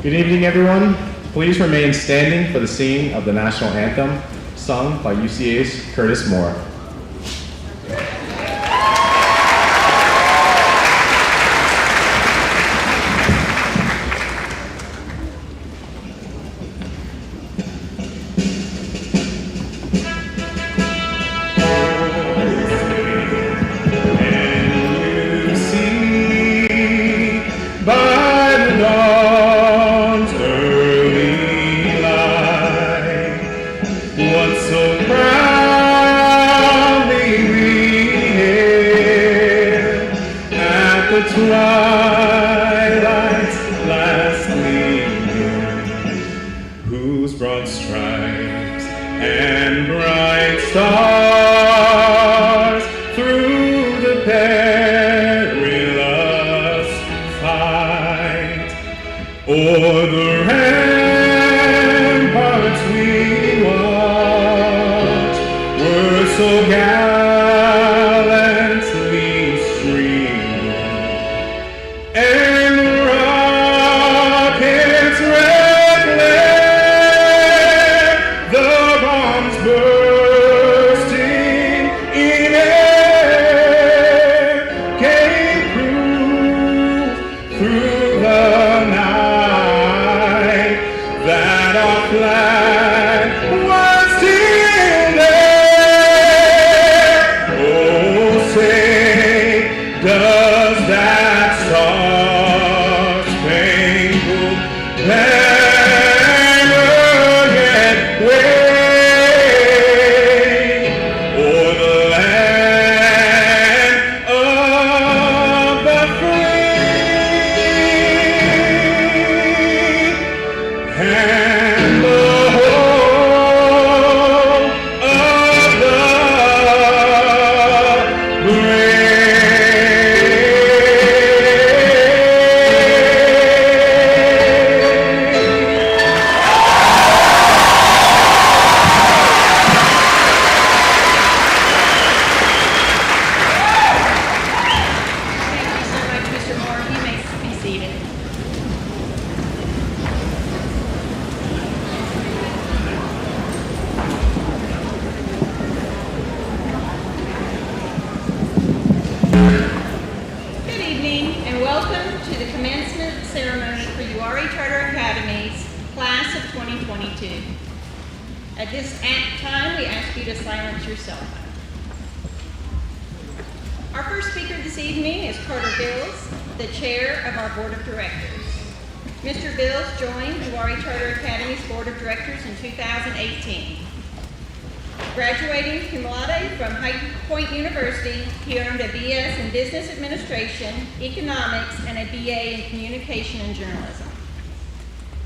Good evening, everyone. Please remain standing for the singing of the national anthem, sung by UCA's Curtis Moore. At this time, we ask you to silence your cell phone. Our first speaker this evening is Carter Bills, the chair of our board of directors. Mr. Bills joined URE Charter Academy's board of directors in 2018. Graduating cum laude from High Point University, he earned a BS in Business Administration, Economics, and a BA in Communication and Journalism.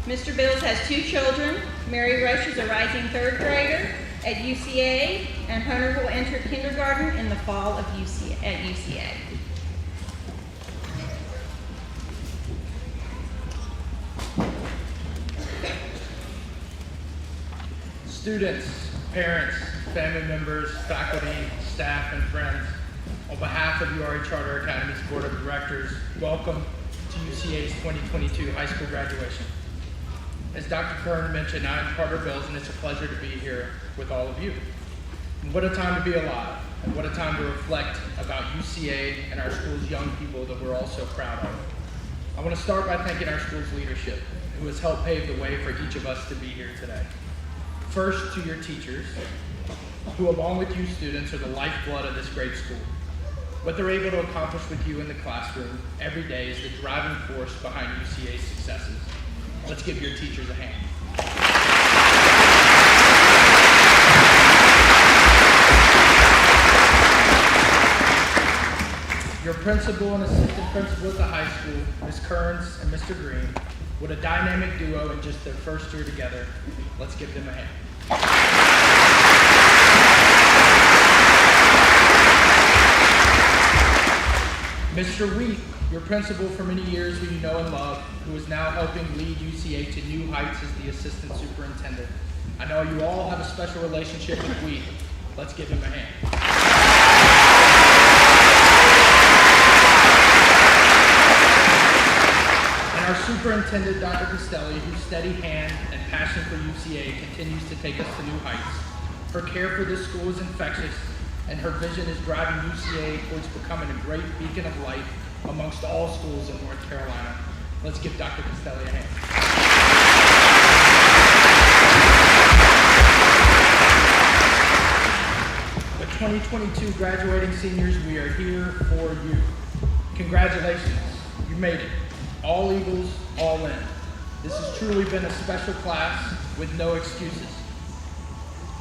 Mr. Bills has two children. Mary Rush is a rising third grader at UCA, and Hunter will enter kindergarten in the fall of UCA. Students, parents, family members, faculty, staff, and friends, on behalf of URE Charter Academy's Board of Directors, welcome to UCA's 2022 high school graduation. As Dr. Kern mentioned, I'm Carter Bills, and it's a pleasure to be here with all of you. And what a time to be alive, and what a time to reflect about UCA and our school's young people that we're all so proud of. I want to start by thanking our school's leadership, who has helped pave the way for each of us to be here today. First, to your teachers, who along with you students are the lifeblood of this great school. What they're able to accomplish with you in the classroom every day is the driving force behind UCA's successes. Let's give your teachers a hand. Your principal and assistant principal at the high school, Ms. Kearns and Mr. Green, what a dynamic duo in just their first year together. Let's give them a hand. Mr. Wheat, your principal for many years who you know and love, who is now helping lead UCA to new heights as the assistant superintendent. I know you all have a special relationship with Wheat. Let's give him a hand. And our our superintendent, Dr. Costelli, whose steady hand and passion for UCA continues to take us to new heights. Her care for this school is infectious, and her vision is driving UCA towards becoming a great beacon of light amongst all schools in North Carolina. Let's give Dr. Costelli a hand. The 2022 graduating seniors, we are here for you. Congratulations, you made it. All Eagles, all in. This has truly been a special class with no excuses.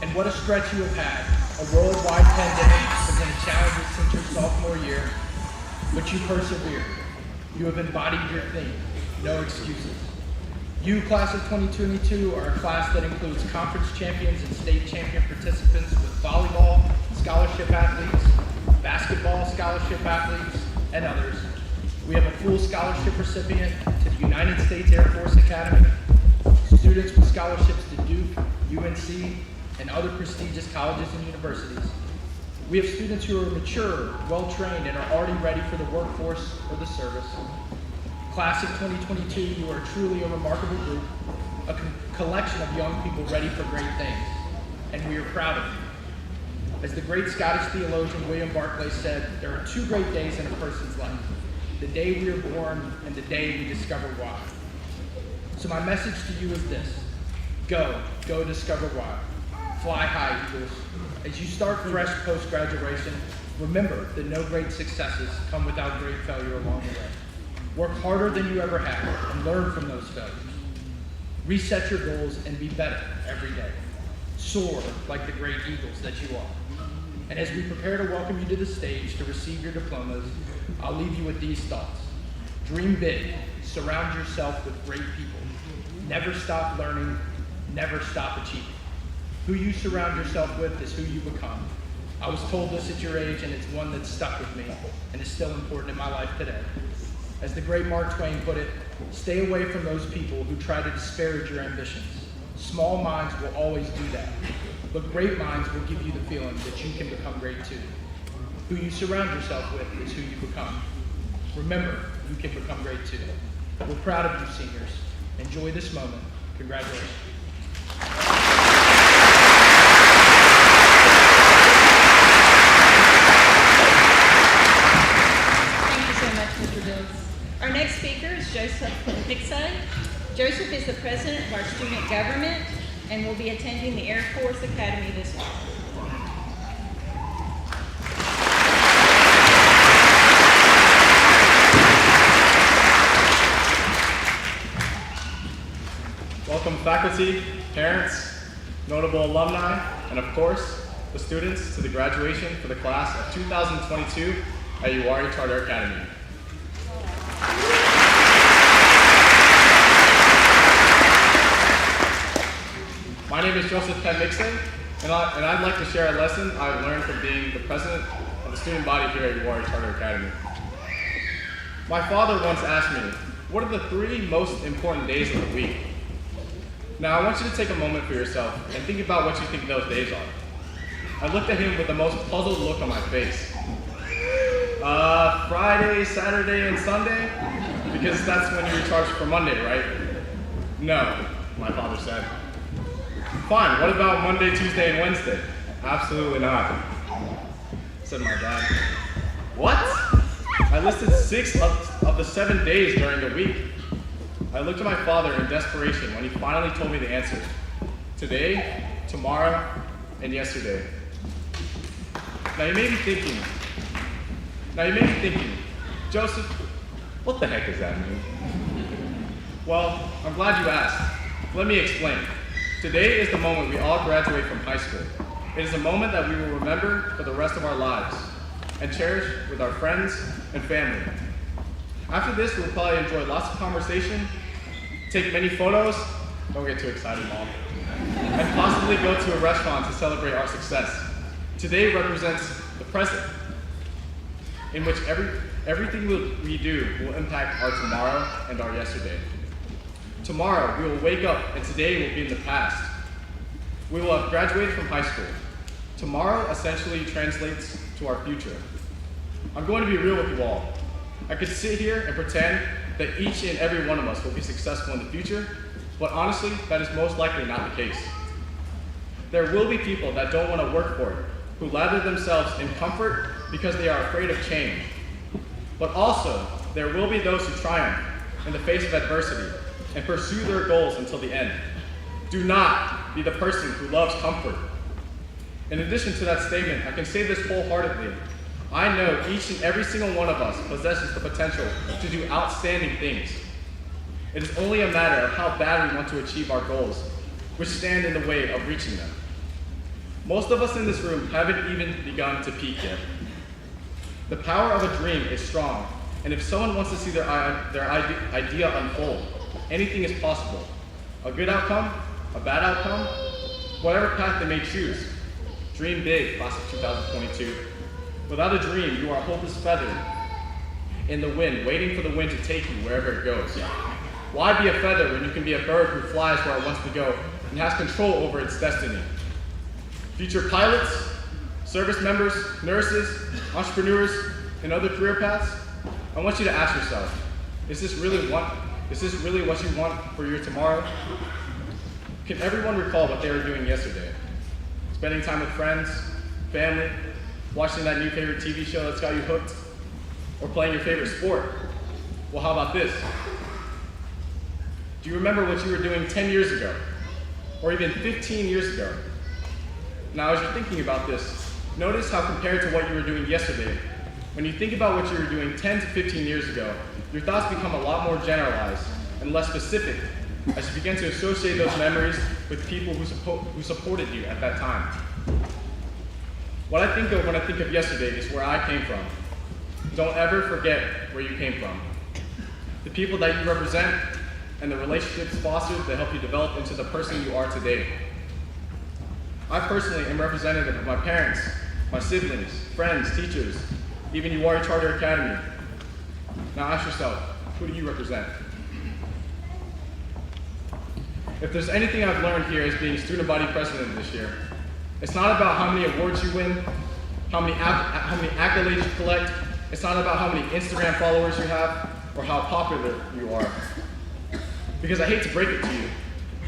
And what a stretch you have had. A worldwide pandemic has been challenges since your sophomore year, but you persevered. You have embodied your theme, no excuses. You, class of 2022, are a class that includes conference champions and state champion participants with volleyball scholarship athletes, basketball scholarship athletes, and others. We have a full scholarship recipient to the United States Air Force Academy, students with scholarships to Duke, UNC, and other prestigious colleges and universities. We have students who are mature, well-trained, and are already ready for the workforce or the service. Class of 2022, you are truly a remarkable group, a collection of young people ready for great things, and we are proud of you. As the great Scottish theologian William Barclay said, there are two great days in a person's life: the day we are born and the day we discover why. So my message to you is this: go discover why. Fly high, Eagles. As you start fresh post-graduation, remember that no great successes come without great failure along the way. Work harder than you ever have and learn from those failures. Reset your goals and be better every day. Soar like the great Eagles that you are. And as we prepare to welcome you to the stage to receive your diplomas, I'll leave you with these thoughts. Dream big. Surround yourself with great people. Never stop learning. Never stop achieving. Who you surround yourself with is who you become. I was told this at your age, and it's one that's stuck with me and is still important in my life today. As the great Mark Twain put it, stay away from those people who try to disparage your ambitions. Small minds will always do that, but great minds will give you the feeling that you can become great too. Who you surround yourself with is who you become. Remember, you can become great too. We're proud of you, seniors. Enjoy this moment. Congratulations. Our next speaker is Joseph Dixon. Joseph is the president of our student government and will be attending the Air Force Academy this fall. Welcome faculty, parents, notable alumni, and of course, the students to the graduation for the class of 2022 at UCA Charter Academy. My name is Joseph Mixon, and I'd like to share a lesson I've learned from being the president of the student body here at UCA Charter Academy. My father once asked me, what are the 3 most important days of the week? Now I want you to take a moment for yourself and think about what you think those days are. I looked at him with the most puzzled look on my face. Friday, Saturday, and Sunday? Because that's when you're charged for Monday, right? No, my father said. Fine, what about Monday, Tuesday, and Wednesday? Absolutely not, said my dad. What? I listed 6 of the 7 days during the week. I looked at my father in desperation when he finally told me the answers. Today, tomorrow, and yesterday. Now you may be thinking, Joseph, what the heck does that mean? Well, I'm glad you asked. Let me explain. Today is the moment we all graduate from high school. It is a moment that we will remember for the rest of our lives and cherish with our friends and family. After this, we'll probably enjoy lots of conversation, take many photos, don't get too excited, Mom, and possibly go to a restaurant to celebrate our success. Today represents the present, in which everything we do will impact our tomorrow and our yesterday. Tomorrow, we will wake up and today will be in the past. We will have graduated from high school. Tomorrow essentially translates to our future. I'm going to be real with you all. I could sit here and pretend that each and every one of us will be successful in the future, but honestly, that is most likely not the case. There will be people that don't want to work for it, who lather themselves in comfort because they are afraid of change. But also, there will be those who triumph in the face of adversity and pursue their goals until the end. Do not be the person who loves comfort. In addition to that statement, I can say this wholeheartedly. I know each and every single one of us possesses the potential to do outstanding things. It is only a matter of how bad we want to achieve our goals, which stand in the way of reaching them. Most of us in this room haven't even begun to peak yet. The power of a dream is strong, and if someone wants to see their idea unfold, anything is possible. A good outcome, a bad outcome, whatever path they may choose. Dream big, class of 2022. Without a dream, you are a hopeless feather in the wind, waiting for the wind to take you wherever it goes. Why be a feather when you can be a bird who flies where it wants to go and has control over its destiny? Future pilots, service members, nurses, entrepreneurs, and other career paths, I want you to ask yourself, is this really what you want for your tomorrow? Can everyone recall what they were doing yesterday? Spending time with friends, family, watching that new favorite TV show that's got you hooked, or playing your favorite sport? Well, how about this? Do you remember what you were doing 10 years ago, or even 15 years ago? Now, as you're thinking about this, notice how compared to what you were doing yesterday, when you think about what you were doing 10 to 15 years ago, your thoughts become a lot more generalized and less specific as you begin to associate those memories with people who supported you at that time. What I think of when I think of yesterday is where I came from. Don't ever forget where you came from. The people that you represent and the relationships fostered that help you develop into the person you are today. I personally am representative of my parents, my siblings, friends, teachers, even UCA Charter Academy. Now ask yourself, who do you represent? If there's anything I've learned here as being student body president this year, it's not about how many awards you win, how many accolades you collect. It's not about how many Instagram followers you have or how popular you are. Because I hate to break it to you,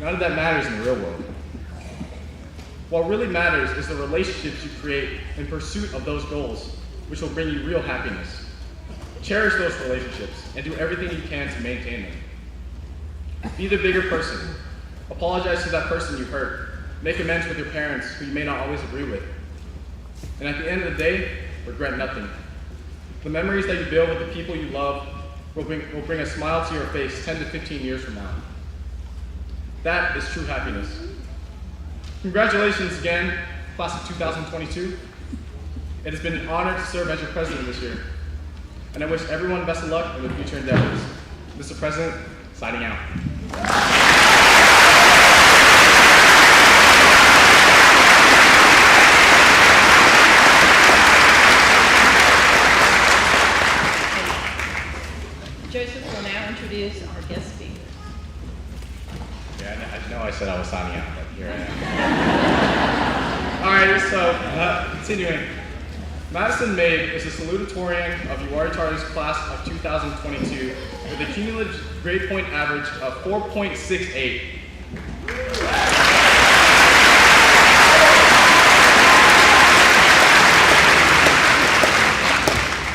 none of that matters in the real world. What really matters is the relationships you create in pursuit of those goals, which will bring you real happiness. Cherish those relationships and do everything you can to maintain them. Be the bigger person. Apologize to that person you hurt. Make amends with your parents who you may not always agree with. And at the end of the day, regret nothing. The memories that you build with the people you love will bring a smile to your face 10 to 15 years from now. That is true happiness. Congratulations again, class of 2022. It has been an honor to serve as your president this year. And I wish everyone best of luck in their future endeavors. Mr. President, signing out. Joseph will now introduce our guest speaker. Yeah, I know I said I was signing out, but here I am. All right, so continuing. Madison Mabe is a salutatorian of UCA Charter's class of 2022 with a cumulative grade point average of 4.68.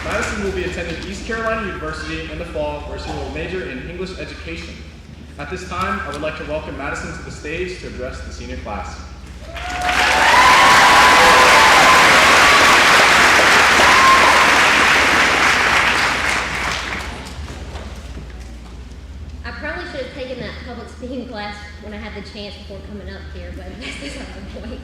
Madison will be attending East Carolina University in the fall, where she will major in English education. At this time, I would like to welcome Madison to the stage to address the senior class. I probably should have taken that public speaking class when I had the chance before coming up here, but that's beside the point.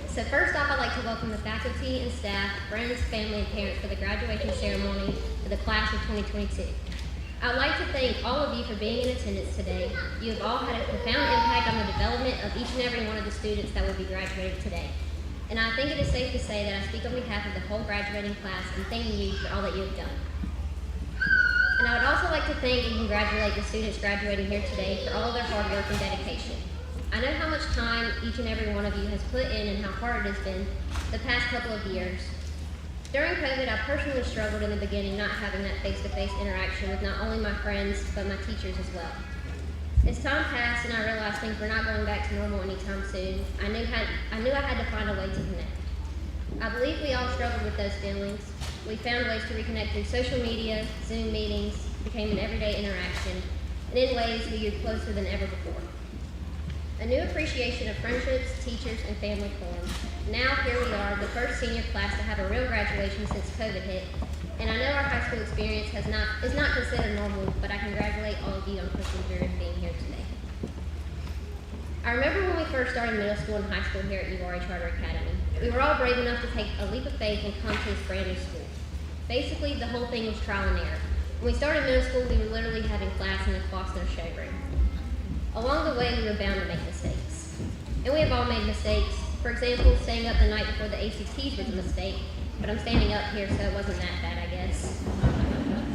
So first off, I'd like to welcome the faculty and staff, friends, family, and parents for the graduation ceremony for the class of 2022. I would like to thank all of you for being in attendance today. You have all had a profound impact on the development of each and every one of the students that will be graduating today. And I think it is safe to say that I speak on behalf of the whole graduating class in thanking you for all that you have done. And I would also like to thank and congratulate the students graduating here today for all of their hard work and dedication. I know how much time each and every one of you has put in and how hard it has been the past couple of years. During COVID, I personally struggled in the beginning not having that face-to-face interaction with not only my friends, but my teachers as well. As time passed and I realized things were not going back to normal anytime soon, I knew I had to find a way to connect. I believe we all struggled with those feelings. We found ways to reconnect through social media, Zoom meetings, became an everyday interaction, and in ways we grew closer than ever before. A new appreciation of friendships, teachers, and family formed. Now here we are, the first senior class to have a real graduation since COVID hit, and I know our high school experience is not considered normal, but I congratulate all of you on pushing through and being here today. I remember when we first started middle school and high school here at UCA Charter Academy. We were all brave enough to take a leap of faith and come to this brand new school. Basically, the whole thing was trial and error. When we started middle school, we were literally having class in a Foster showroom. Along the way, we were bound to make mistakes. And we have all made mistakes. For example, staying up the night before the ACTs was a mistake, but I'm standing up here, so it wasn't that bad, I guess.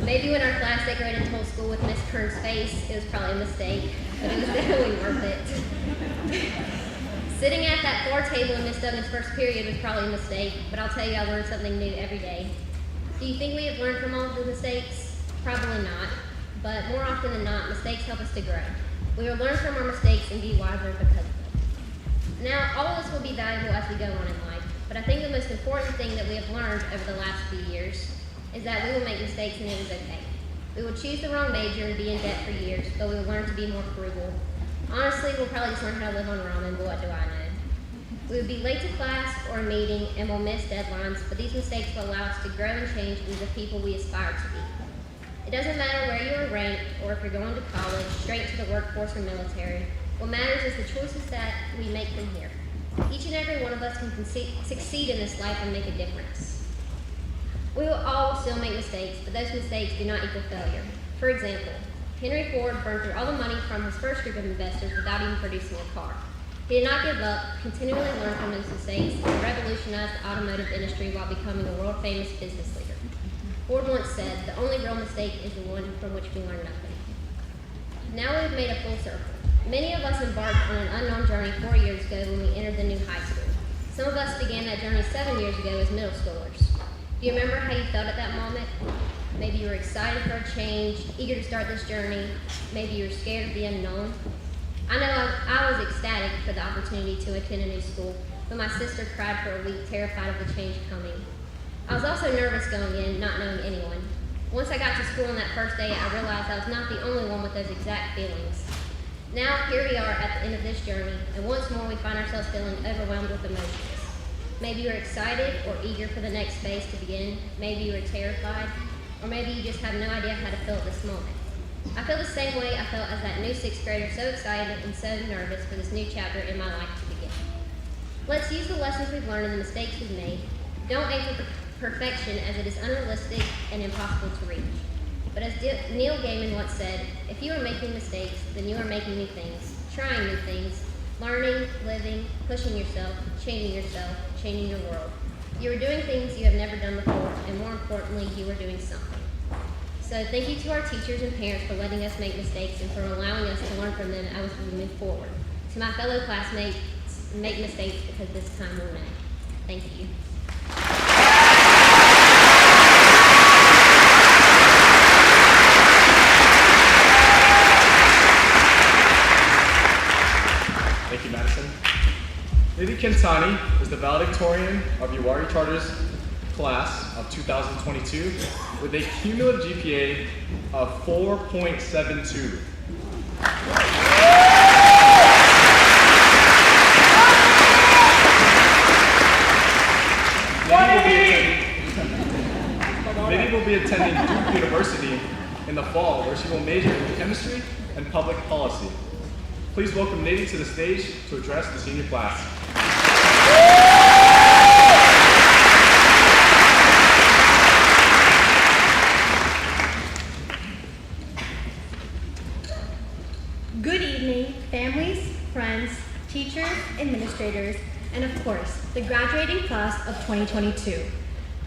Maybe when our class decorated the whole school with Miss Kern's face, it was probably a mistake, but it was definitely worth it. Sitting at that floor table in Miss Duggan's first period was probably a mistake, but I'll tell you I learned something new every day. Do you think we have learned from all of the mistakes? Probably not, but more often than not, mistakes help us to grow. We will learn from our mistakes and be wiser because of them. Now, all of this will be valuable as we go on in life, but I think the most important thing that we have learned over the last few years is that we will make mistakes and it is okay. We will choose the wrong major and be in debt for years, but we will learn to be more frugal. Honestly, we'll probably just learn how to live on ramen, but what do I know? We will be late to class or a meeting and will miss deadlines, but these mistakes will allow us to grow and change into the people we aspire to be. It doesn't matter where you are ranked or if you're going to college, straight to the workforce or military. What matters is the choices that we make from here. Each and every one of us can succeed in this life and make a difference. We will all still make mistakes, but those mistakes do not equal failure. For example, Henry Ford burned through all the money from his first group of investors without even producing a car. He did not give up, continually learned from his mistakes, and revolutionized the automotive industry while becoming a world-famous business leader. Ford once said, "The only real mistake is the one from which we learn nothing." Now we've made a full circle. Many of us embarked on an unknown journey 4 years ago when we entered the new high school. Some of us began that journey 7 years ago as middle schoolers. Do you remember how you felt at that moment? Maybe you were excited for a change, eager to start this journey. Maybe you were scared of the unknown. I know I was ecstatic for the opportunity to attend a new school, but my sister cried for a week, terrified of the change coming. I was also nervous going in, not knowing anyone. Once I got to school on that first day, I realized I was not the only one with those exact feelings. Now, here we are at the end of this journey, and once more we find ourselves feeling overwhelmed with emotions. Maybe you're excited or eager for the next phase to begin. Maybe you are terrified, or maybe you just have no idea how to feel at this moment. I feel the same way I felt as that new 6th grader, so excited and so nervous for this new chapter in my life to begin. Let's use the lessons we've learned and the mistakes we've made. Don't aim for perfection, as it is unrealistic and impossible to reach. But as Neil Gaiman once said, if you are making mistakes, then you are making new things, trying new things, learning, living, pushing yourself, changing your world. You are doing things you have never done before, and more importantly, you are doing something. So thank you to our teachers and parents for letting us make mistakes and for allowing us to learn from them as we move forward. To my fellow classmates, make mistakes because this time will know. Thank you. Thank you, Madison. Lady Kintani is the valedictorian of UCA Charter's class of 2022 with a cumulative GPA of 4.72. Lady will be attending Duke University in the fall, where she will major in chemistry and public policy. Please welcome Nady to the stage to address the senior class. Good evening, families, friends, teachers, administrators, and of course, the graduating class of 2022.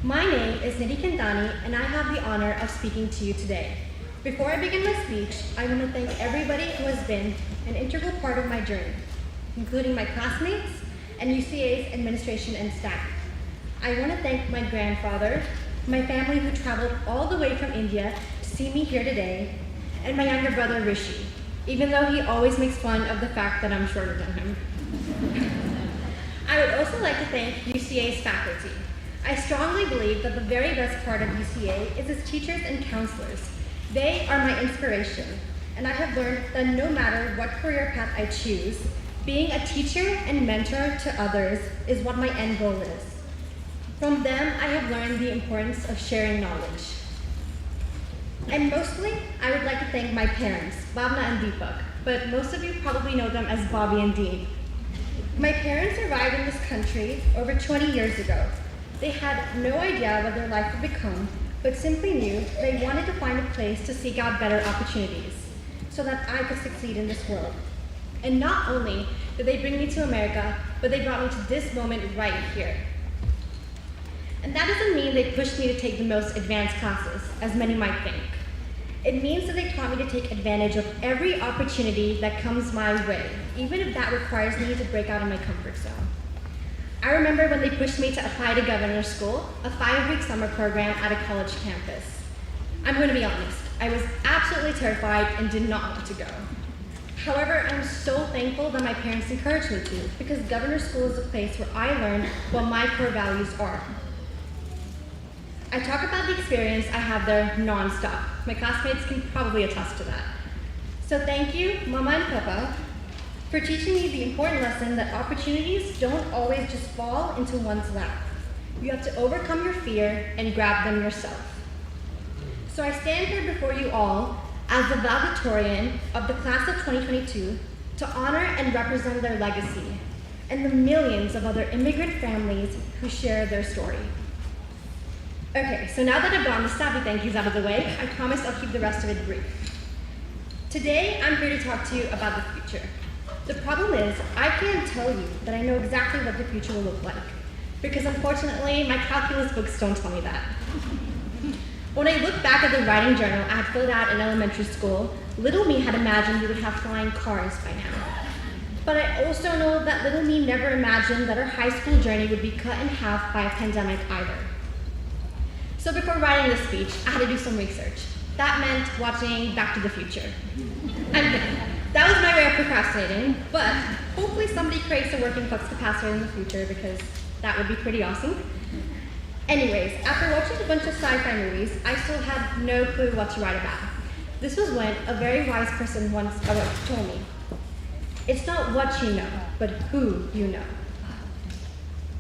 My name is Nady Kintani, and I have the honor of speaking to you today. Before I begin my speech, I want to thank everybody who has been an integral part of my journey, including my classmates and UCA's administration and staff. I want to thank my grandfather, my family who traveled all the way from India to see me here today, and my younger brother Rishi, even though he always makes fun of the fact that I'm shorter than him. I would also like to thank UCA's faculty. I strongly believe that the very best part of UCA is its teachers and counselors. They are my inspiration, and I have learned that no matter what career path I choose, being a teacher and mentor to others is what my end goal is. From them, I have learned the importance of sharing knowledge. And mostly, I would like to thank my parents, Bhavna and Deepak, but most of you probably know them as Bobby and Dean. My parents arrived in this country over 20 years ago. They had no idea what their life would become, but simply knew they wanted to find a place to seek out better opportunities so that I could succeed in this world. And not only did they bring me to America, but they brought me to this moment right here. And that doesn't mean they pushed me to take the most advanced classes, as many might think. It means that they taught me to take advantage of every opportunity that comes my way, even if that requires me to break out of my comfort zone. I remember when they pushed me to apply to governor's school, a 5-week summer program at a college campus. I'm going to be honest, I was absolutely terrified and did not want to go. However, I'm so thankful that my parents encouraged me to, because governor's school is a place where I learned what my core values are. I talk about the experience I have there nonstop. My classmates can probably attest to that. So thank you, Mama and Papa, for teaching me the important lesson that opportunities don't always just fall into one's lap. You have to overcome your fear and grab them yourself. So I stand here before you all as the Valedictorian of the class of 2022 to honor and represent their legacy and the millions of other immigrant families who share their story. Okay, so now that I've gotten the sappy thank yous out of the way, I promise I'll keep the rest of it brief. Today, I'm here to talk to you about the future. The problem is, I can't tell you that I know exactly what the future will look like, because unfortunately, my calculus books don't tell me that. When I look back at the writing journal I had filled out in elementary school, little me had imagined we would have flying cars by now. But I also know that little me never imagined that our high school journey would be cut in half by a pandemic either. So before writing this speech, I had to do some research. That meant watching Back to the Future. I'm kidding. That was my way of procrastinating, but hopefully somebody creates a working flux capacitor in the future, because that would be pretty awesome. Anyways, after watching a bunch of sci-fi movies, I still had no clue what to write about. This was when a very wise person once told me, "It's not what you know, but who you know."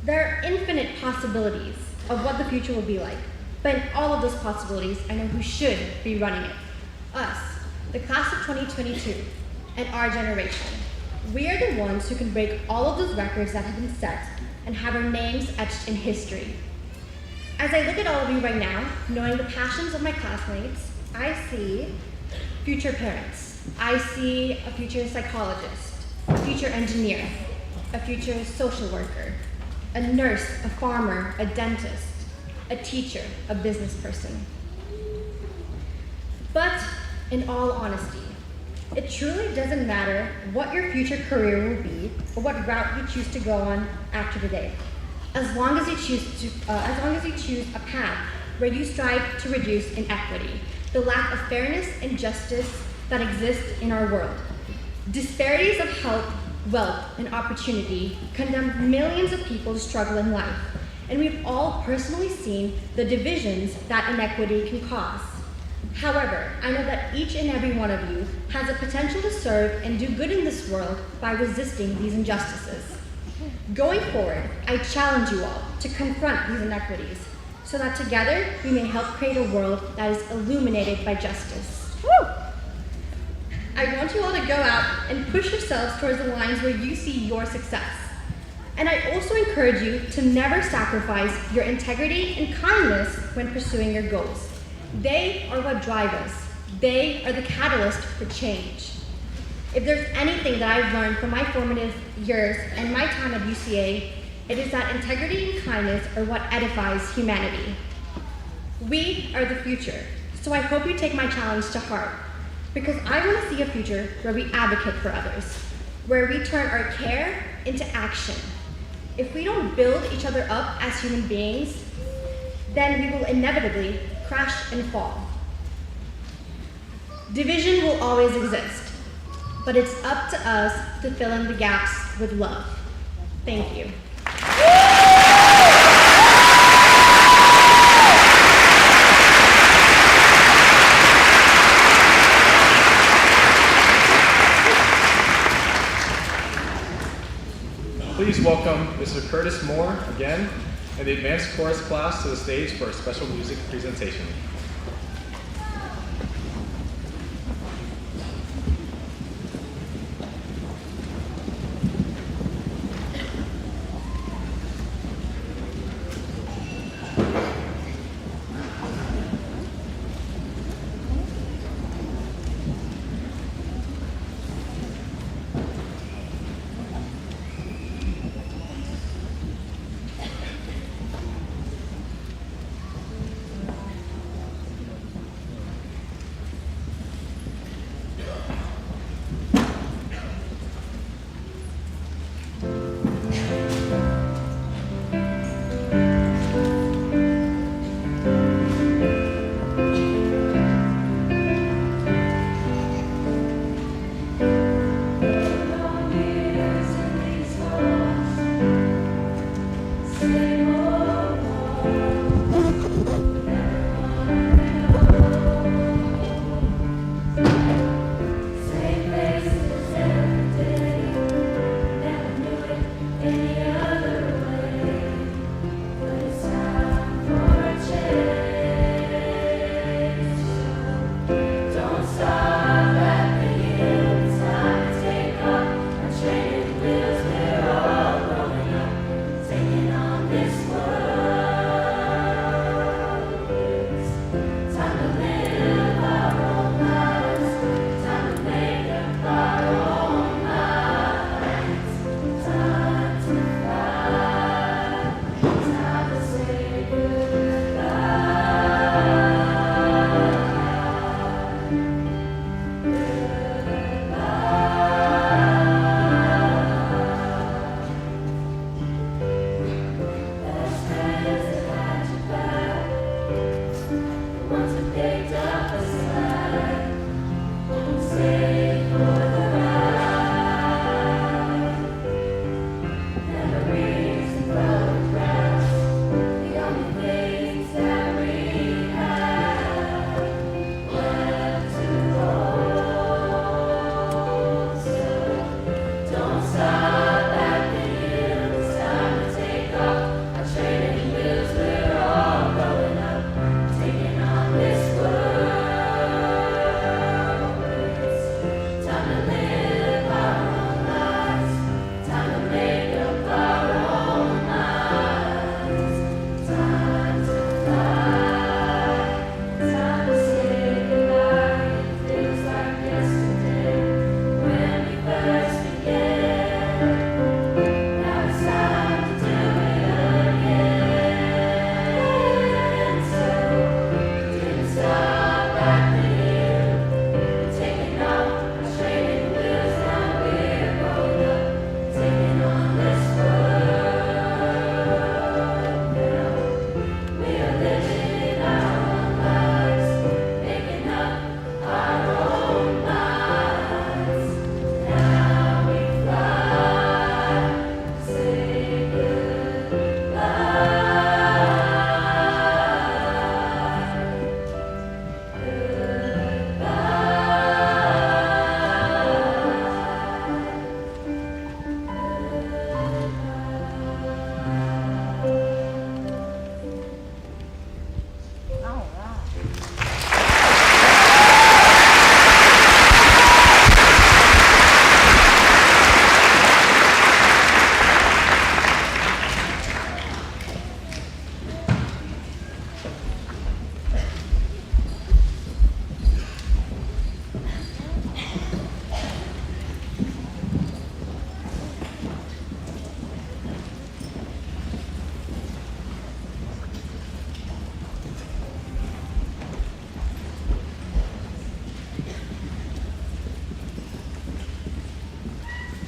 There are infinite possibilities of what the future will be like. But in all of those possibilities, I know who should be running it. Us, the class of 2022, and our generation. We are the ones who can break all of those records that have been set and have our names etched in history. As I look at all of you right now, knowing the passions of my classmates, I see future parents. I see a future psychologist, a future engineer, a future social worker, a nurse, a farmer, a dentist, a teacher, a business person. But in all honesty, it truly doesn't matter what your future career will be or what route you choose to go on after today, as long as you choose a path where you strive to reduce inequity, the lack of fairness and justice that exists in our world. Disparities of health, wealth, and opportunity condemn millions of people to struggle in life. And we've all personally seen the divisions that inequity can cause. However, I know that each and every one of you has a potential to serve and do good in this world by resisting these injustices. Going forward, I challenge you all to confront these inequities so that together we may help create a world that is illuminated by justice. Woo! I want you all to go out and push yourselves towards the lines where you see your success. And I also encourage you to never sacrifice your integrity and kindness when pursuing your goals. They are what drive us. They are the catalyst for change. If there's anything that I've learned from my formative years and my time at UCA, it is that integrity and kindness are what edifies humanity. We are the future, so I hope you take my challenge to heart, because I want to see a future where we advocate for others, where we turn our care into action, If we don't build each other up as human beings, then we will inevitably crash and fall. Division will always exist, but it's up to us to fill in the gaps with love. Thank you. Please welcome Mr. Curtis Moore again and the advanced chorus class to the stage for a special music presentation.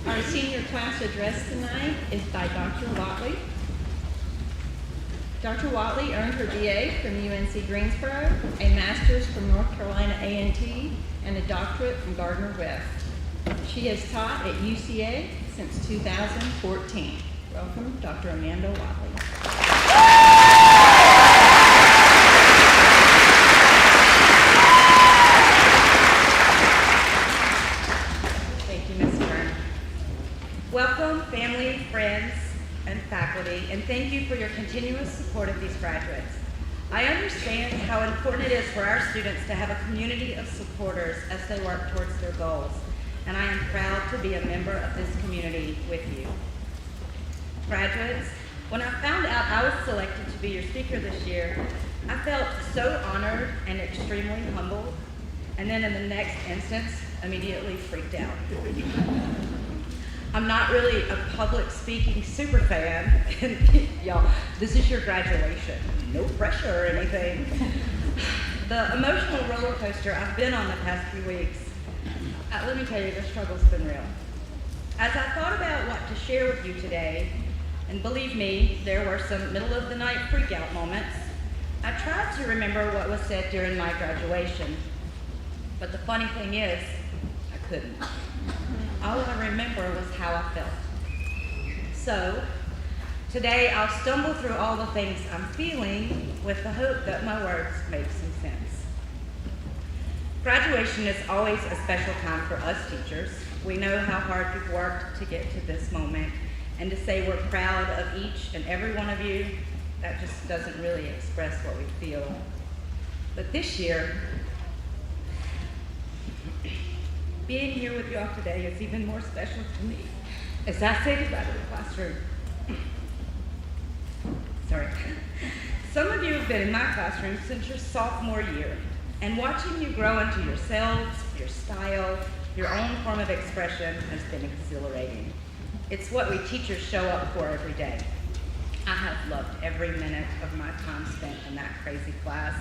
Our senior class address tonight is by Dr. Watley. Dr. Watley earned her BA from UNC Greensboro, a master's from North Carolina A&T, and a doctorate from Gardner-Webb. She has taught at UCA since 2014. Welcome, Dr. Amanda Watley. Thank you, Ms. Byrne. Welcome, family, friends, and faculty, and thank you for your continuous support of these graduates. I understand how important it is for our students to have a community of supporters as they work towards their goals, and I am proud to be a member of this community with you. Graduates, when I found out I was selected to be your speaker this year, I felt so honored and extremely humbled, and then in the next instance, immediately freaked out. I'm not really a public speaking super fan, and y'all, this is your graduation. No pressure or anything. The emotional roller coaster I've been on the past few weeks, let me tell you, the struggle's been real. As I thought about what to share with you today, and believe me, there were some middle of the night freak out moments, I tried to remember what was said during my graduation. But the funny thing is, I couldn't. All I remember was how I felt. So, today I'll stumble through all the things I'm feeling with the hope that my words make some sense. Graduation is always a special time for us teachers. We know how hard we've worked to get to this moment, and to say we're proud of each and every one of you, that just doesn't really express what we feel. But this year, being here with you all today is even more special to me as I say goodbye to the classroom. Sorry. Some of you have been in my classroom since your sophomore year, and watching you grow into yourselves, your style, your own form of expression has been exhilarating. It's what we teachers show up for every day. I have loved every minute of my time spent in that crazy class,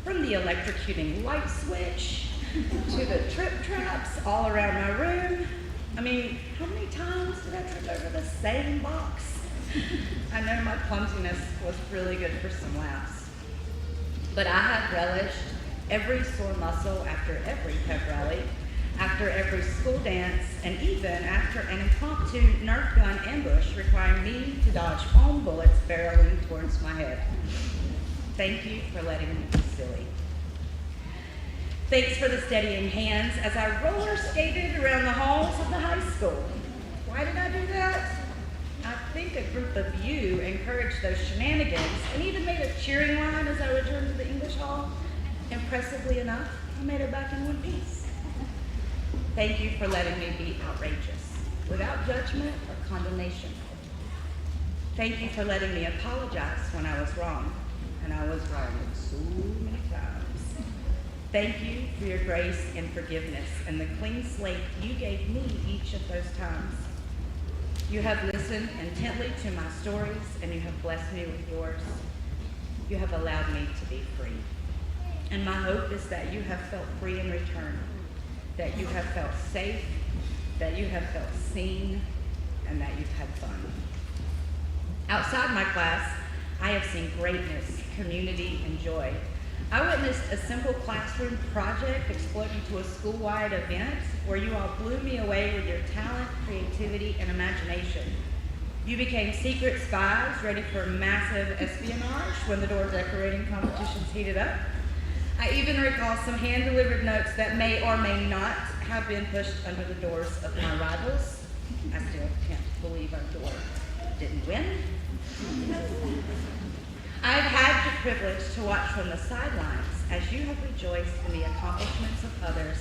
from the electrocuting light switch to the trip traps all around my room. I mean, how many times did I trip over the same box? I know my clumsiness was really good for some laughs. But I have relished every sore muscle after every pep rally, after every school dance, and even after an impromptu Nerf gun ambush requiring me to dodge foam bullets barreling towards my head. Thank you for letting me be silly. Thanks for the steadying hands as I roller skated around the halls of the high school. Why did I do that? I think a group of you encouraged those shenanigans and even made a cheering line as I returned to the English hall. Impressively enough, I made it back in one piece. Thank you for letting me be outrageous, without judgment or condemnation. Thank you for letting me apologize when I was wrong, and I was wrong so many times. Thank you for your grace and forgiveness and the clean slate you gave me each of those times. You have listened intently to my stories, and you have blessed me with yours. You have allowed me to be free. And my hope is that you have felt free in return, that you have felt safe, that you have felt seen, and that you've had fun. Outside my class, I have seen greatness, community, and joy. I witnessed a simple classroom project explode into a school-wide event where you all blew me away with your talent, creativity, and imagination. You became secret spies ready for massive espionage when the door decorating competitions heated up. I even recall some hand-delivered notes that may or may not have been pushed under the doors of my rivals. I still can't believe our door didn't win. I've had the privilege to watch from the sidelines as you have rejoiced in the accomplishments of others,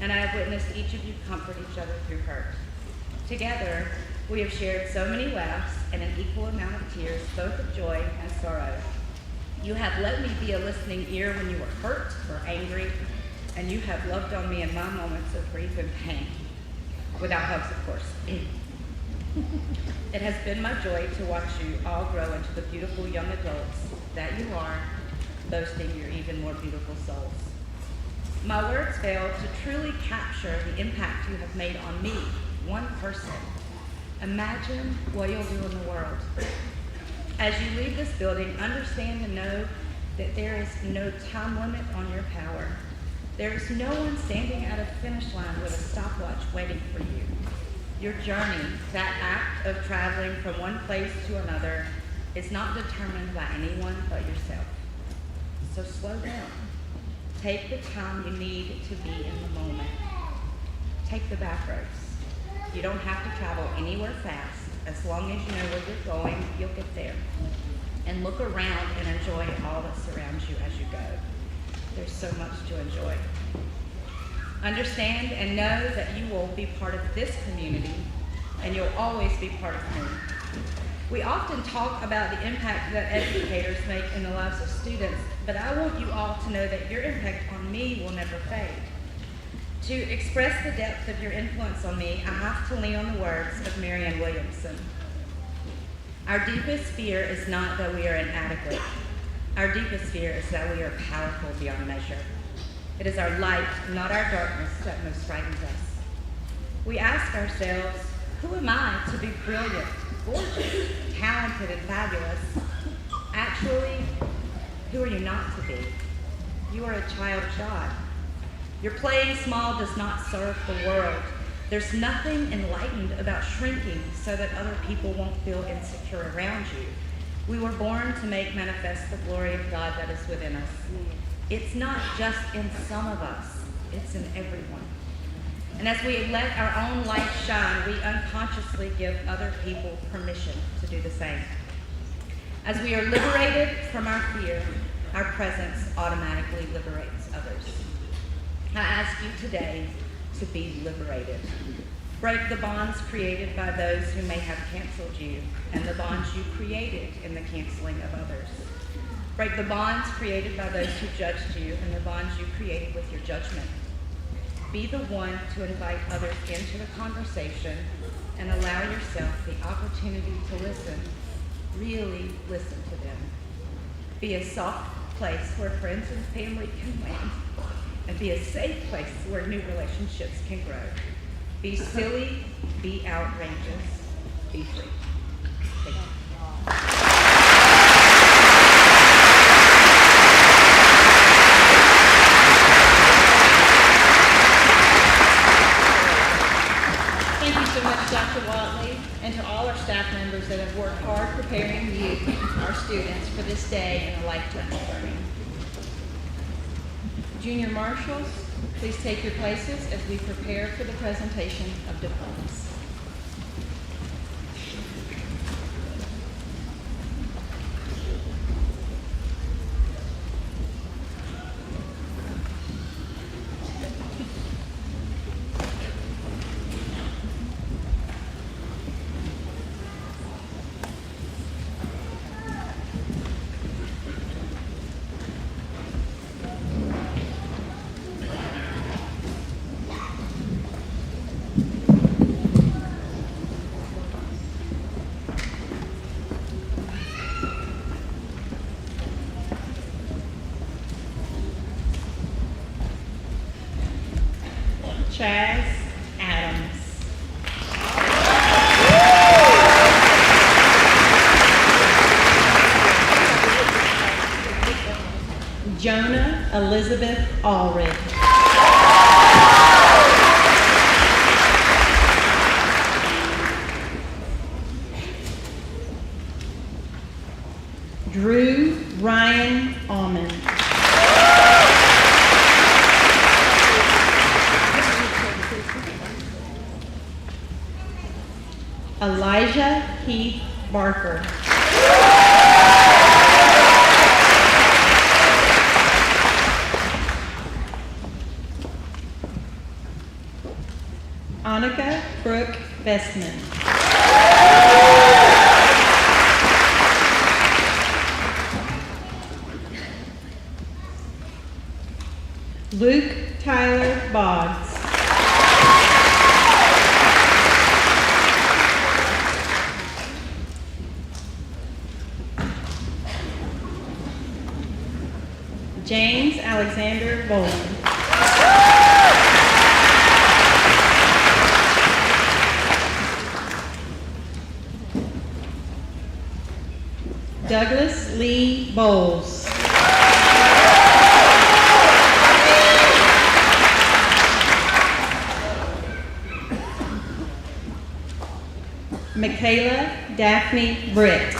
and I have witnessed each of you comfort each other through hurt. Together, we have shared so many laughs and an equal amount of tears, both of joy and sorrow. You have let me be a listening ear when you were hurt or angry, and you have loved on me in my moments of grief and pain. Without hugs, of course. It has been my joy to watch you all grow into the beautiful young adults that you are, boasting your even more beautiful souls. My words fail to truly capture the impact you have made on me, one person, imagine what you'll do in the world. As you leave this building, understand and know that there is no time limit on your power. There is no one standing at a finish line with a stopwatch waiting for you. Your journey, that act of traveling from one place to another, is not determined by anyone but yourself. So slow down. Take the time you need to be in the moment. Take the back roads. You don't have to travel anywhere fast. As long as you know where you're going, you'll get there. And look around and enjoy all that surrounds you as you go. There's so much to enjoy. Understand and know that you will be part of this community, and you'll always be part of me. We often talk about the impact that educators make in the lives of students, but I want you all to know that your impact on me will never fade. To express the depth of your influence on me, I have to lean on the words of Marianne Williamson. Our deepest fear is not that we are inadequate. Our deepest fear is that we are powerful beyond measure. It is our light, not our darkness, that most frightens us. We ask ourselves, who am I to be brilliant, gorgeous, talented, and fabulous? Actually, who are you not to be? You are a child of God. Your playing small does not serve the world. There's nothing enlightened about shrinking so that other people won't feel insecure around you. We were born to make manifest the glory of God that is within us. It's not just in some of us, it's in everyone. And as we let our own light shine, we unconsciously give other people permission to do the same. As we are liberated from our fear, our presence automatically liberates others. I ask you today to be liberated. Break the bonds created by those who may have canceled you and the bonds you created in the canceling of others. Break the bonds created by those who judged you and the bonds you created with your judgment. Be the one to invite others into the conversation and allow yourself the opportunity to listen. Really listen to them. Be a soft place where friends and family can land, and be a safe place where new relationships can grow. Be silly, be outrageous, be free. Thank you. Thank you so much, Dr. Watley, and to all our staff members that have worked hard preparing you, our students, for this day and a lifetime of learning. Junior marshals, please take your places as we prepare for the presentation of diplomas. Chaz Adams. Jonah Elizabeth Allred. Drew Ryan Almond. Elijah Heath Barker. Annika Brooke Bestman. Luke Tyler Boggs. James Alexander Boland. Douglas Lee Bowles. Michaela Daphne Britt.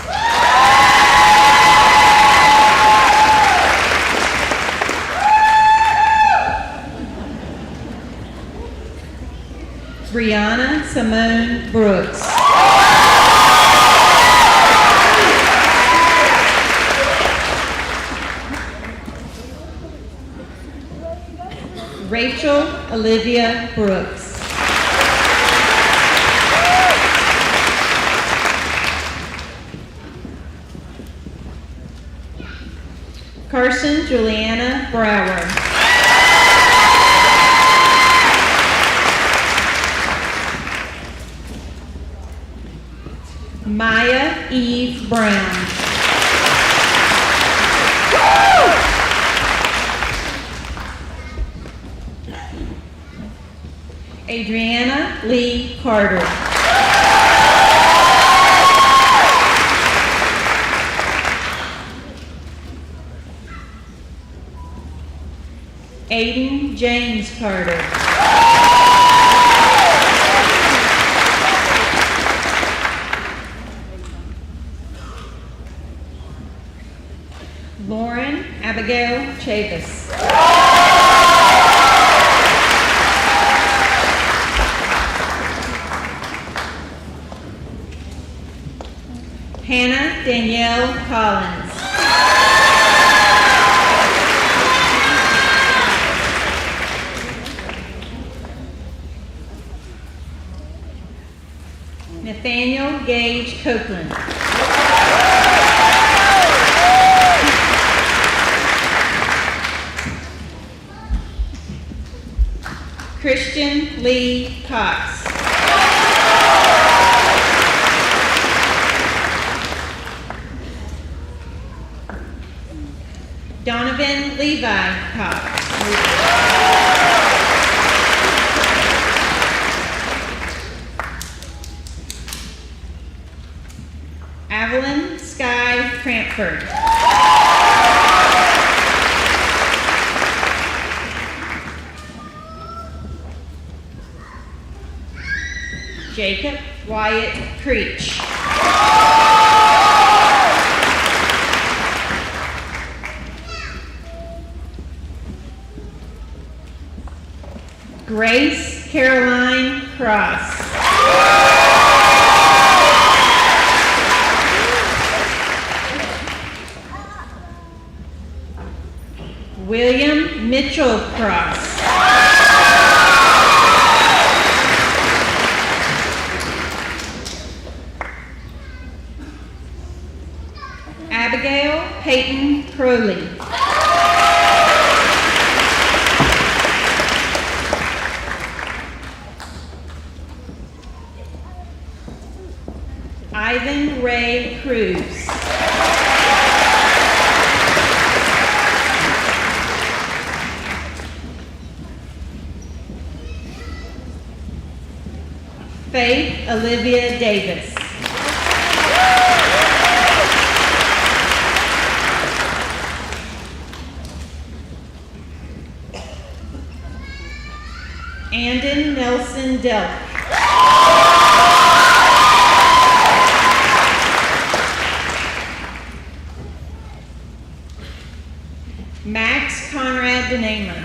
Brianna Simone Brooks. Rachel Olivia Brooks. Carson Juliana Brower. Maya Eve Brown. Adriana Lee Carter. Aiden James Carter. Lauren Abigail Chavis. Hannah Danielle Collins. Nathaniel Gage Copeland. Christian Lee Cox. Donovan Levi Cox. Evelyn Sky Crampford. Jacob Wyatt Creech. Grace Caroline Cross. William Mitchell Cross. Abigail Peyton Crowley. Ivan Ray Cruz. Faith Olivia Davis. Andon Nelson Delk. Max Conrad Denamer.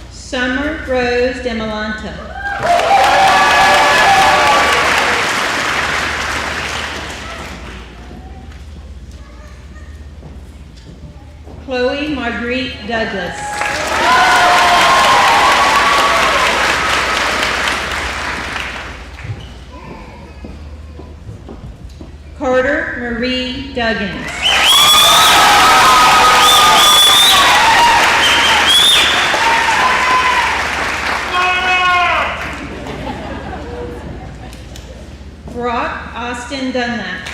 Summer Rose Demolanta. Chloe Marguerite Douglas. Carter Marie Duggins. Brock Austin Dunlap.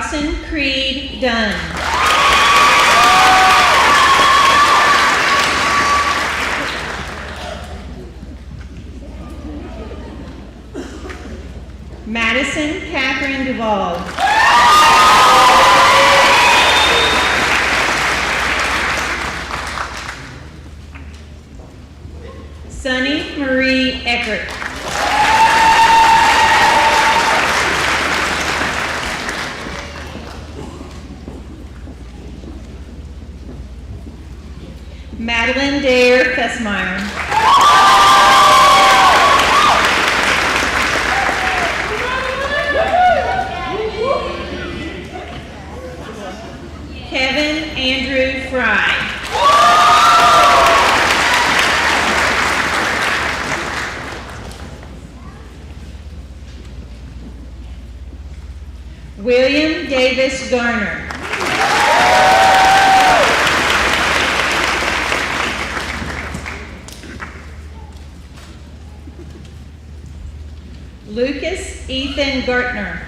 Dawson Creed Dunn. Madison Catherine Duvall. Sunny Marie Eckert. Madeline Dare Fessmeyer. Kevin Andrew Fry. William Davis Garner. Lucas Ethan Gartner.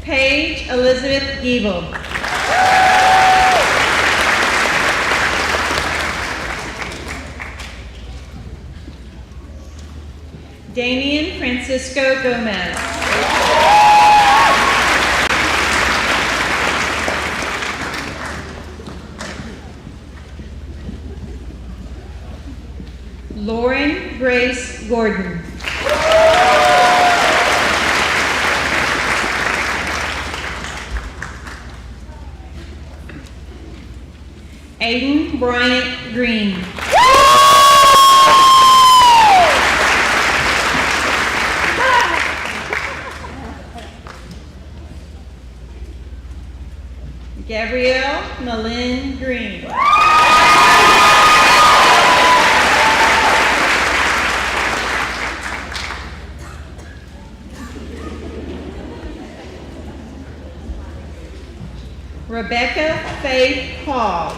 Paige Elizabeth Giebel. Damian Francisco Gomez. Lauren Grace Gordon. Aiden Bryant Green. Gabrielle Malin Green. Rebecca Faith Hall.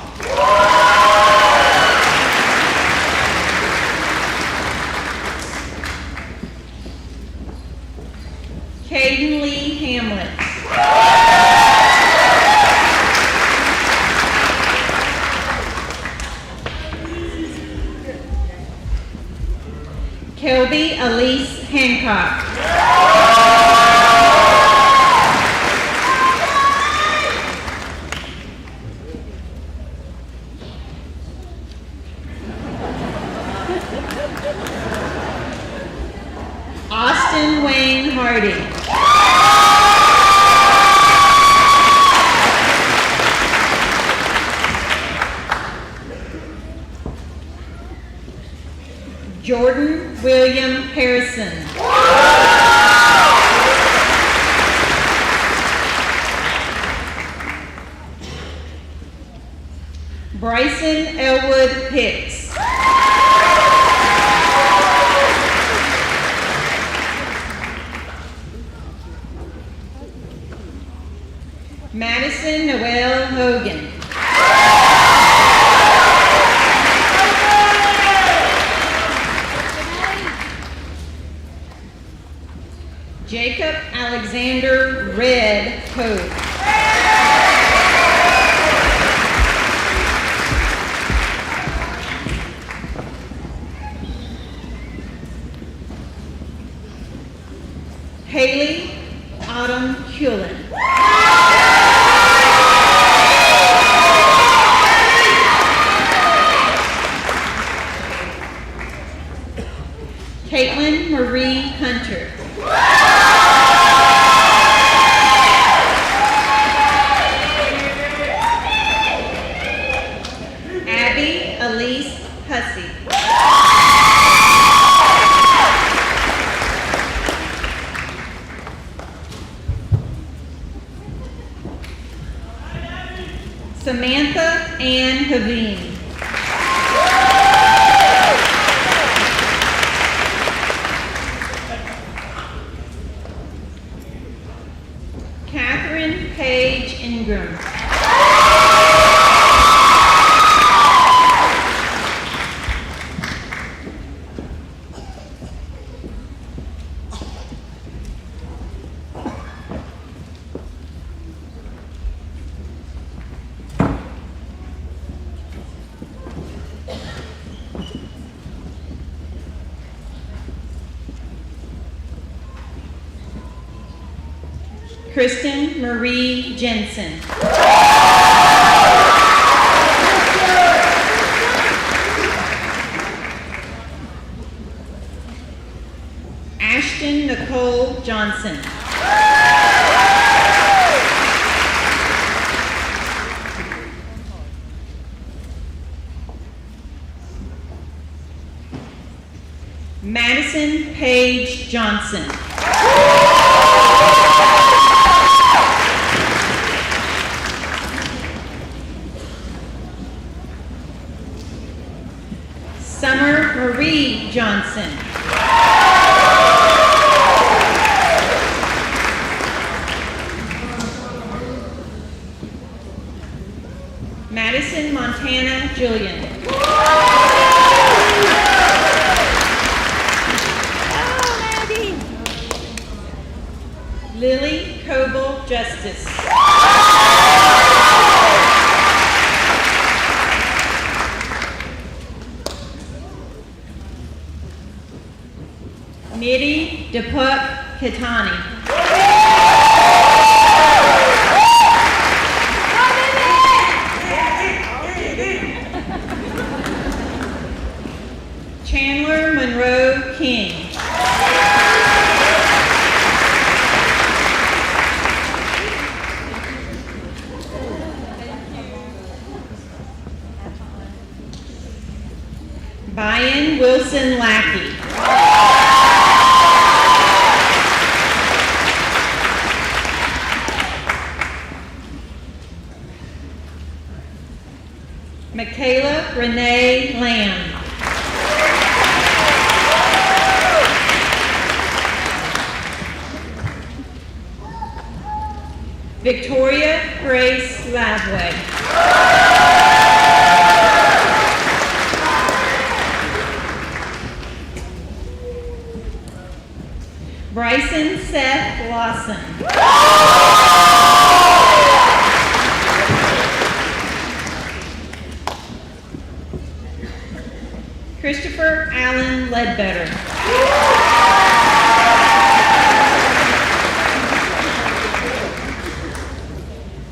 Caden Lee Hamlet. Kelby Elise Hancock. Austin Wayne Hardy. Jordan William Harrison. Bryson Elwood Hicks. Madison Noel Hogan. Jacob Alexander Red Hope. Haley Autumn Hewlin. Caitlin Marie Hunter. Abby Elise Hussey. Samantha Ann Haveen. Catherine Page Ingram. Kristen Marie Jensen. Ashton Nicole Johnson. Madison Paige Johnson. Summer Marie Johnson. Madison Montana Julian. Lily Coble Justice. Nidhi Deepak Kitani. Chandler Monroe King. Brian Wilson Lackey. Michaela Renee Lamb. Victoria Grace Lavway. Bryson Seth Lawson. Christopher Allen Ledbetter.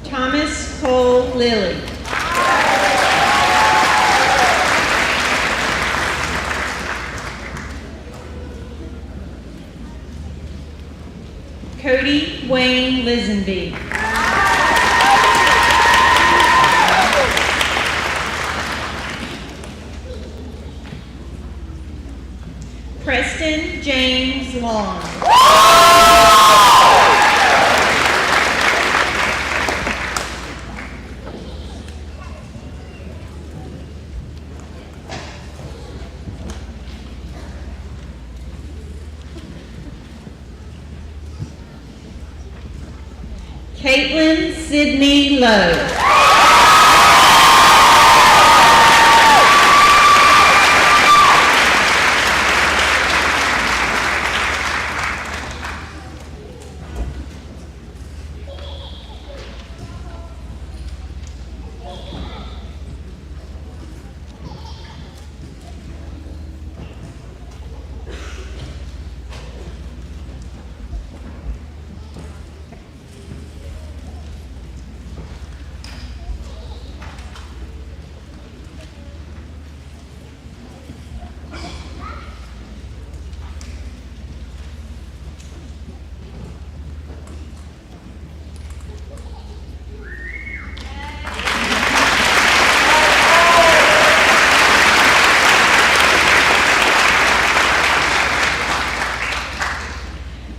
Thomas Cole Lilly. Cody Wayne Lisenby. Preston James Long. Caitlin Sydney Lowe.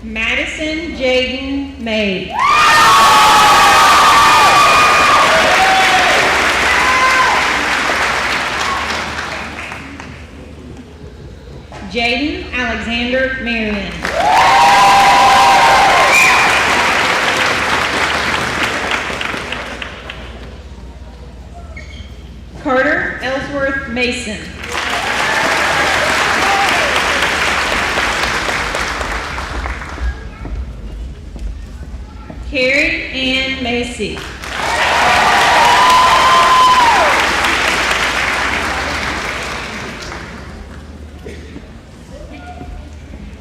Madison Jaden May. Jaden Alexander Marion. Carter Ellsworth Mason. Carrie Ann Macy.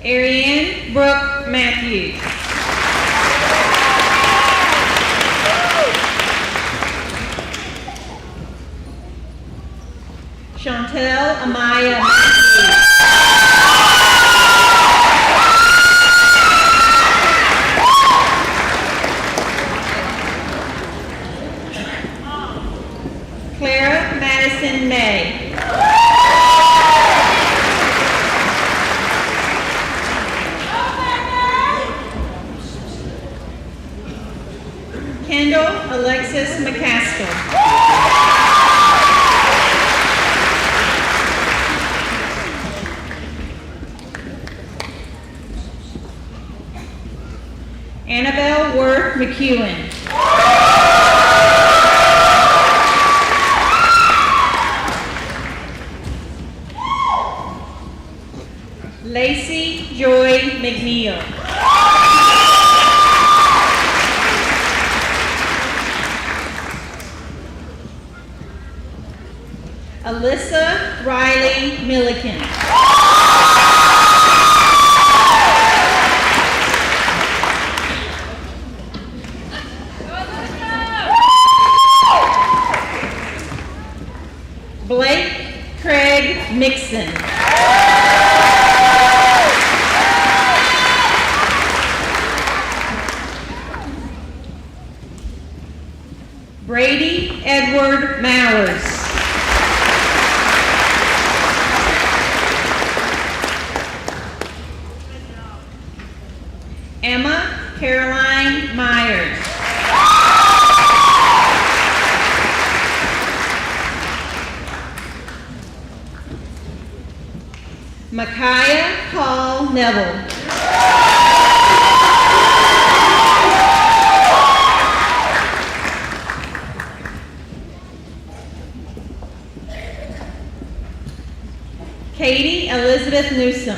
Ariane Brooke Matthews. Amaya Matthews. Clara Madison May. Kendall Alexis McCaskill. Annabelle Worth McEwen. Lacey Joy McNeil. Alyssa Riley Milliken. Blake Craig Mixon. Brady Edward Mowers. Emma Caroline Myers. Micaiah Paul Neville. Katie Elizabeth Newsom.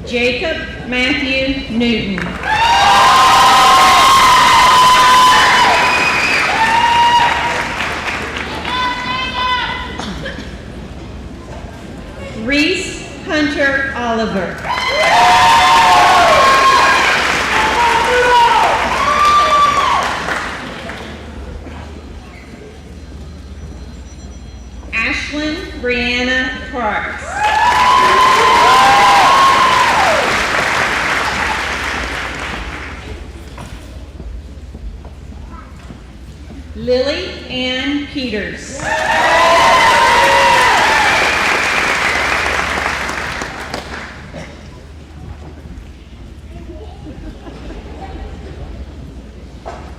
Jacob Matthew Newton. Reese Hunter Oliver. Ashlyn Brianna Parks. Lily Ann Peters.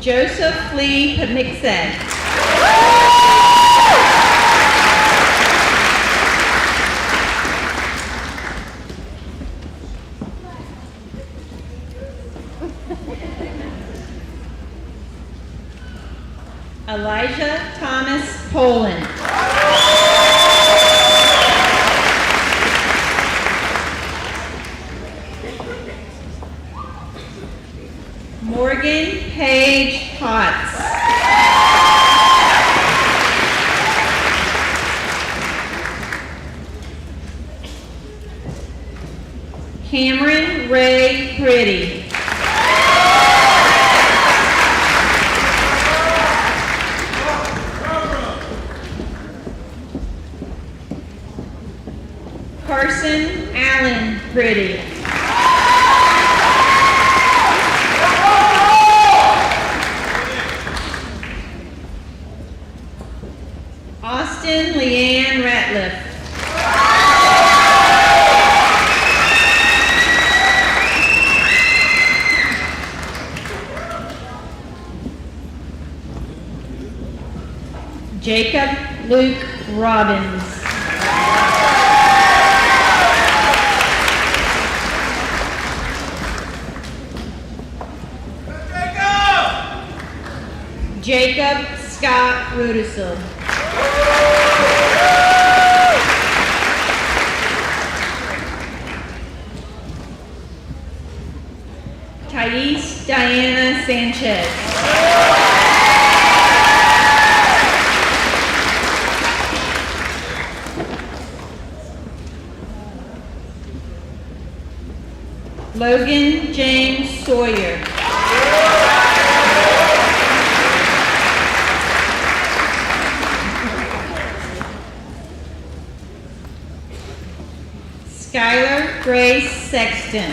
Joseph Lee Pamixet. Elijah Thomas Poland. Morgan Page Potts. Cameron Ray Pretty. Carson Allen Pretty. Austin Leanne Ratliff. Jacob Luke Robbins. Jacob Scott Rudisill. Thais Diana Sanchez. Logan James Sawyer. Skylar Grace Sexton.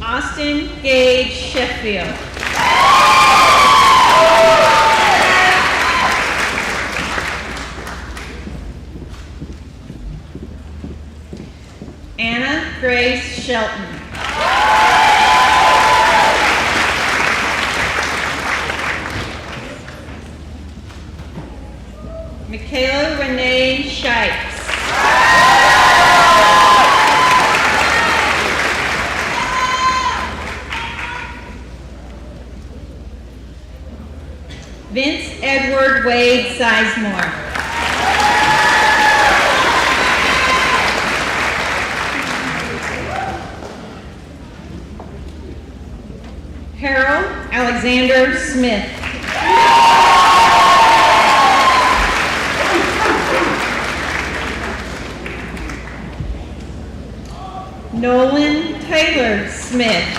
Austin Gage Sheffield. Anna Grace Shelton. Michaela Renee Shipes. Vince Edward Wade Sizemore. Harold Alexander Smith. Nolan Taylor Smith.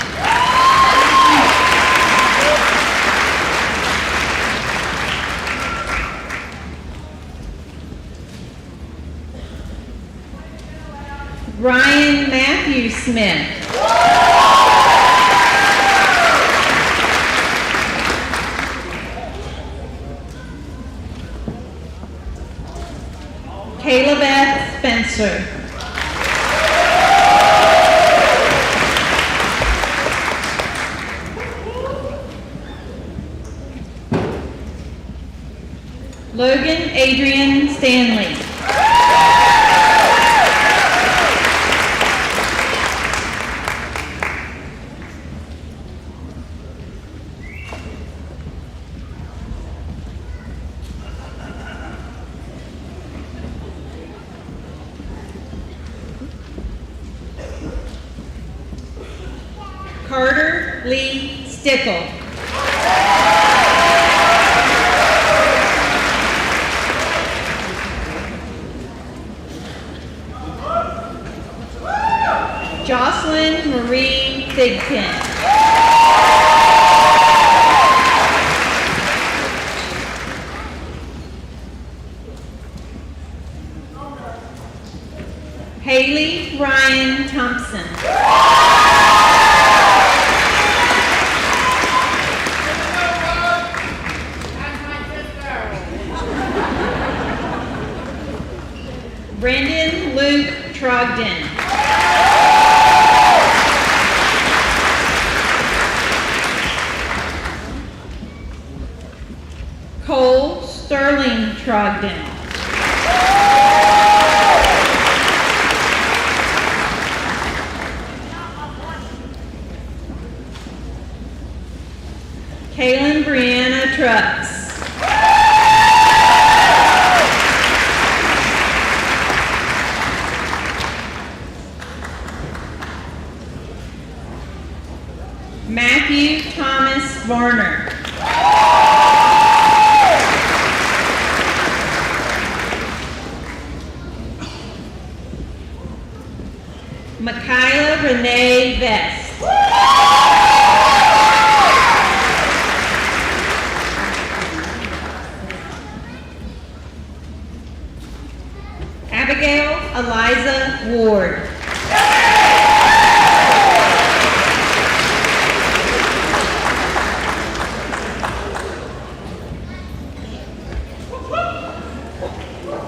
Ryan Matthew Smith. Kayla Beth Spencer. Logan Adrian Stanley. Carter Lee Stickle. Jocelyn Marie Thigpen. Haley Ryan Thompson. Brandon Luke Trogdon. Cole Sterling Trogdon. Kaylin Brianna Trucks. Matthew Thomas Varner. Micaiah Renee Vest. Abigail Eliza Ward.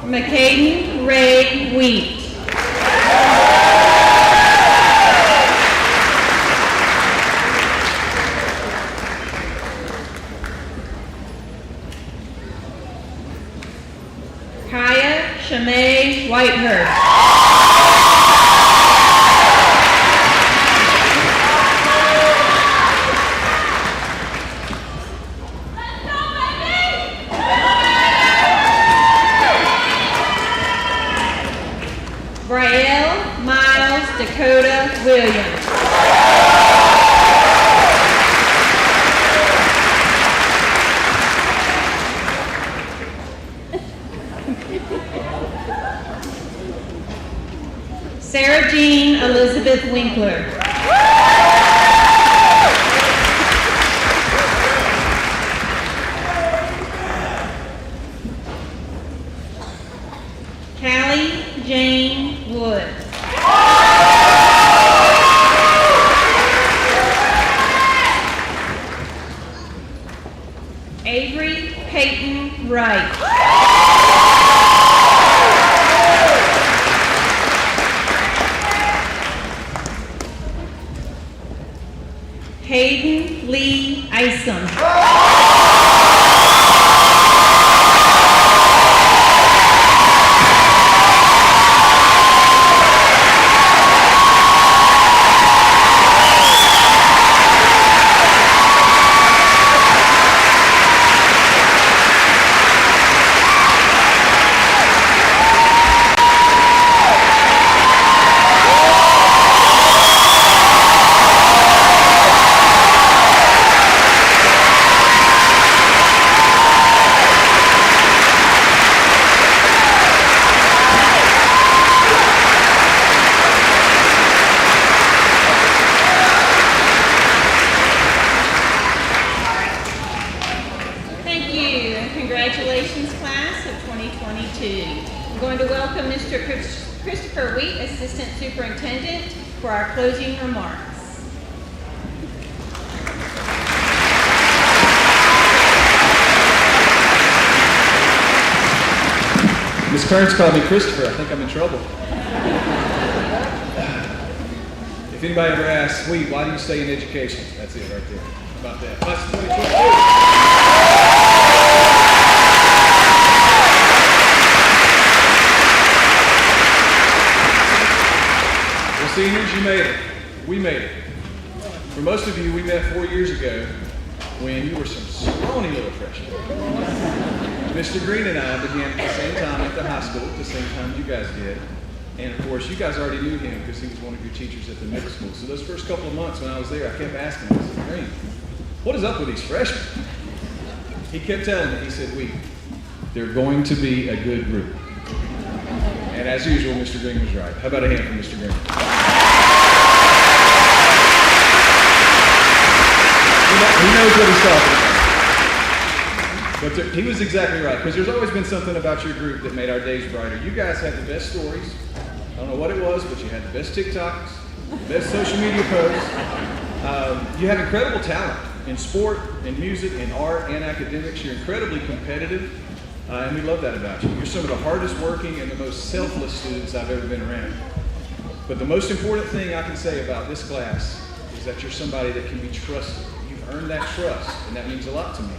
McCaden Ray Wheat. Kaya Shanae Whitehurst. Braille Miles Dakota Williams. Hayden Lee Isom. Congratulations, class of 2022. I'm going to welcome Mr. Christopher Wheat, Assistant Superintendent, for our closing remarks. Ms. Kearns called me Christopher. I think I'm in trouble. If anybody ever asks, Wheat, why do you stay in education? That's it right there. How about that? Class of 2022. Seniors, you made it. We made it. For most of you, we met 4 years ago when you were some scrawny little freshmen. Mr. Green and I began at the same time at the high school, at the same time you guys did. And of course, you guys already knew him because he was one of your teachers at the middle school. So those first couple of months when I was there, I kept asking him, Mr. Green, what is up with these freshmen? He kept telling me, he said, they're going to be a good group. And as usual, Mr. Green was right. How about a hand for Mr. Green? He knows what he's talking about. But he was exactly right, because there's always been something about your group that made our days brighter. You guys had the best stories. I don't know what it was, but you had the best TikToks, the best social media posts. You have incredible talent in sport, in music, in art, and academics. You're incredibly competitive. And we love that about you. You're some of the hardest working and the most selfless students I've ever been around. But the most important thing I can say about this class is that you're somebody that can be trusted. You've earned that trust, and that means a lot to me.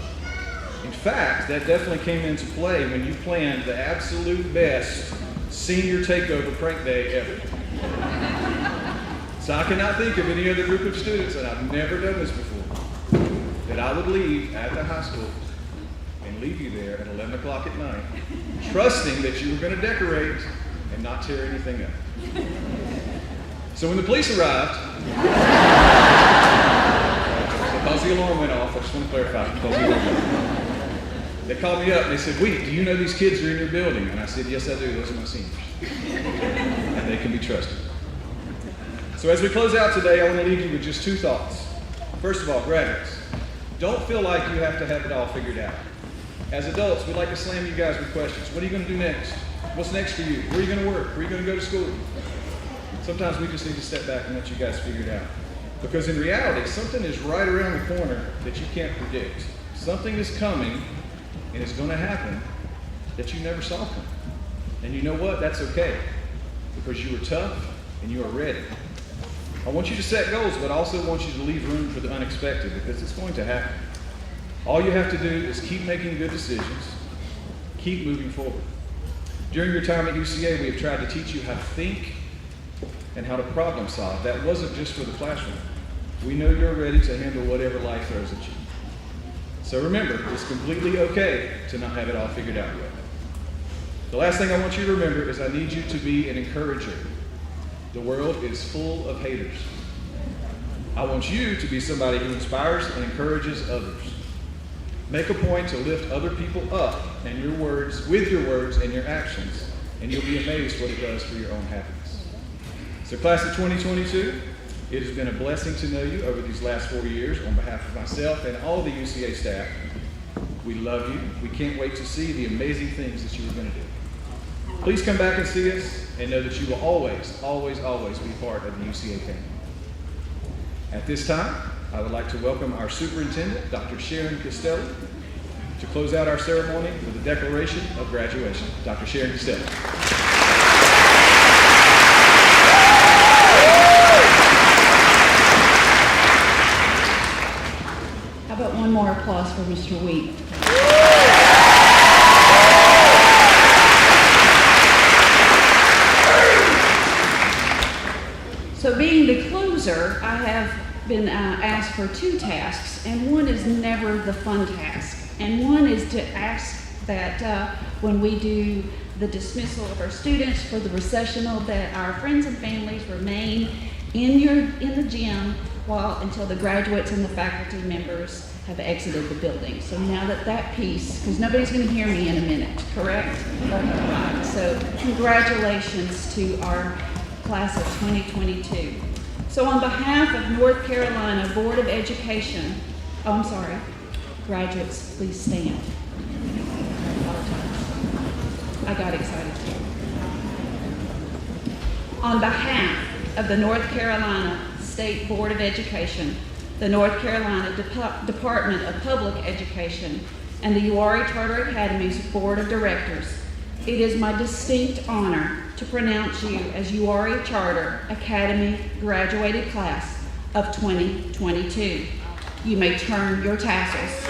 In fact, that definitely came into play when you planned the absolute best senior takeover prank day ever. So I cannot think of any other group of students, and I've never done this before, that I would leave at the high school and leave you there at 11 o'clock at night, trusting that you were going to decorate and not tear anything up. So when the police arrived, because the alarm went off, I just want to clarify, because the alarm went off. They called me up and they said, Wheat, do you know these kids are in your building? And I said, yes, I do. Those are my seniors. And they can be trusted. So as we close out today, I want to leave you with just two thoughts. First of all, graduates, don't feel like you have to have it all figured out. As adults, we like to slam you guys with questions. What are you going to do next? What's next for you? Where are you going to work? Where are you going to go to school? Sometimes we just need to step back and let you guys figure it out. Because in reality, something is right around the corner that you can't predict. Something is coming, and it's going to happen that you never saw coming. And you know what? That's okay. Because you were tough and you are ready. I want you to set goals, but I also want you to leave room for the unexpected, because it's going to happen. All you have to do is keep making good decisions, keep moving forward. During your time at UCA, we have tried to teach you how to think and how to problem solve. That wasn't just for the classroom. We know you're ready to handle whatever life throws at you. So remember, it's completely okay to not have it all figured out yet. The last thing I want you to remember is I need you to be an encourager. The world is full of haters. I want you to be somebody who inspires and encourages others. Make a point to lift other people up and your words, with your words and your actions, and you'll be amazed what it does for your own happiness. So class of 2022, it has been a blessing to know you over these last 4 years. On behalf of myself and all the UCA staff, we love you. We can't wait to see the amazing things that you are going to do. Please come back and see us, and know that you will always, always, always be part of the UCA family. At this time, I would like to welcome our superintendent, Dr. Sharon Costello, to close out our ceremony with a declaration of graduation. Dr. Sharon Still. How about one more applause for Mr. Wheat? So being the closer, I have been asked for two tasks, and one is never the fun task. And one is to ask that when we do the dismissal of our students for the recessional, that our friends and families remain in the gym until the graduates and the faculty members have exited the building. So now that piece, because nobody's going to hear me in a minute, correct? Right. So congratulations to our class of 2022. So on behalf of North Carolina Board of Education, graduates, please stand. I apologize. I got excited too. On behalf of the North Carolina State Board of Education, the North Carolina Department of Public Education, and the UCA Charter Academy's Board of Directors, it is my distinct honor to pronounce you as UCA Charter Academy graduated class of 2022. You may turn your tassels.